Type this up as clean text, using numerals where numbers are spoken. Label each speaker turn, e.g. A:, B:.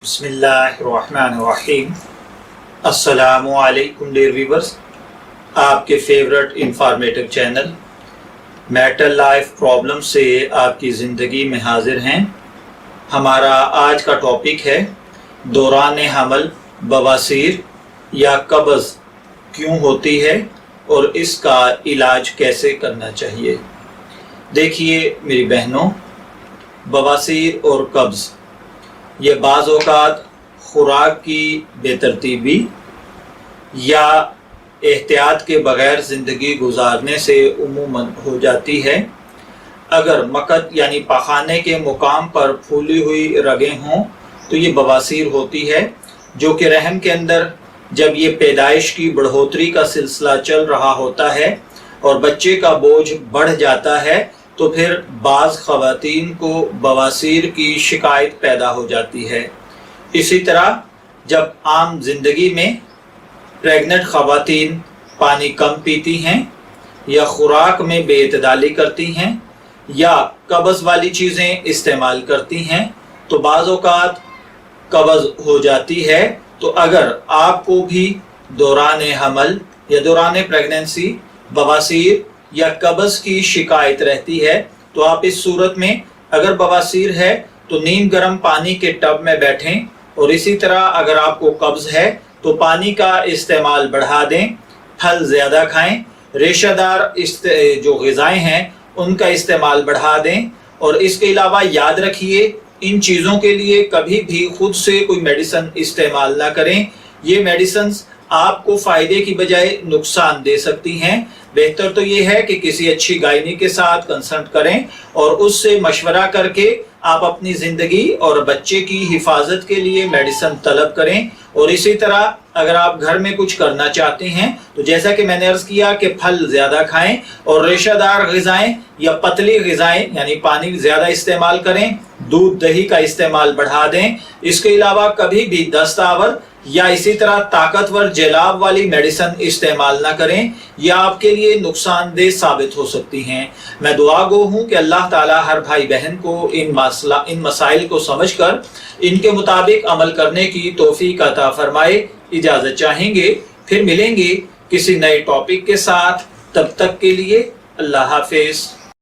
A: बिस्मिल्लाहिर्रहमानिर्रहीम। अस्सलामु अलैकुम डियर व्यूअर्स, आपके favourite informative channel matter life problem से आपकी ज़िंदगी में हाजिर हैं। हमारा आज का टॉपिक है दौरान हमल बवासीर या कब्ज़ क्यों होती है और इसका इलाज कैसे करना चाहिए। देखिए मेरी बहनों, बवासीर और कब्ज़ ये बाज़ औक़ात खुराक की बेतरतीबी या एहतियात के बग़ैर ज़िंदगी गुजारने से उमूमन हो जाती है। अगर मकत यानी पखाने के मुकाम पर फूली हुई रगें हों तो ये बवासीर होती है, जो कि रहम के अंदर जब ये पैदाइश की बढ़ोतरी का सिलसिला चल रहा होता है और बच्चे का बोझ बढ़ जाता है तो फिर बाज़ ख़वातीन को बवासीर की शिकायत पैदा हो जाती है। इसी तरह जब आम ज़िंदगी में प्रेग्नेंट ख़वातीन पानी कम पीती हैं या खुराक में बेइतदाली करती हैं या कब्ज़ वाली चीज़ें इस्तेमाल करती हैं तो बाज़ औक़ात कब्ज़ हो जाती है। तो अगर आपको भी दौरान हमल या दौरान प्रेगनेंसी बवासीर या कब्ज़ की शिकायत रहती है तो आप इस सूरत में अगर बवासीर है तो नीम गर्म पानी के टब में बैठें, और इसी तरह अगर आपको कब्ज़ है तो पानी का इस्तेमाल बढ़ा दें, फल ज़्यादा खाएं, रेशादार जो ग़िज़ाएँ हैं उनका इस्तेमाल बढ़ा दें। और इसके अलावा याद रखिए, इन चीज़ों के लिए कभी भी खुद से कोई मेडिसिन इस्तेमाल ना करें। ये मेडिसिन्स आपको फ़ायदे की बजाय नुकसान दे सकती हैं। बेहतर तो ये है कि किसी अच्छी गायनी के साथ कंसल्ट करें और उससे मशवरा करके आप अपनी ज़िंदगी और बच्चे की हिफाजत के लिए मेडिसिन तलब करें। और इसी तरह अगर आप घर में कुछ करना चाहते हैं तो जैसा कि मैंने अर्ज़ किया कि फल ज़्यादा खाएं और रेशादार ग़िज़ाएँ या पतली ग़िज़ाएँ यानी पानी ज़्यादा इस्तेमाल करें, दूध दही का इस्तेमाल बढ़ा दें। इसके अलावा कभी भी दस्तावर या इसी तरह ताकतवर जलाब वाली मेडिसिन इस्तेमाल ना करें, यह आपके लिए नुकसानदेह साबित हो सकती हैं। मैं दुआ गो हूँ कि अल्लाह ताला हर भाई बहन को इन मसाइल को समझकर इनके मुताबिक अमल करने की तौफीक अता फरमाए। इजाज़त चाहेंगे, फिर मिलेंगे किसी नए टॉपिक के साथ। तब तक के लिए अल्लाह हाफिज़।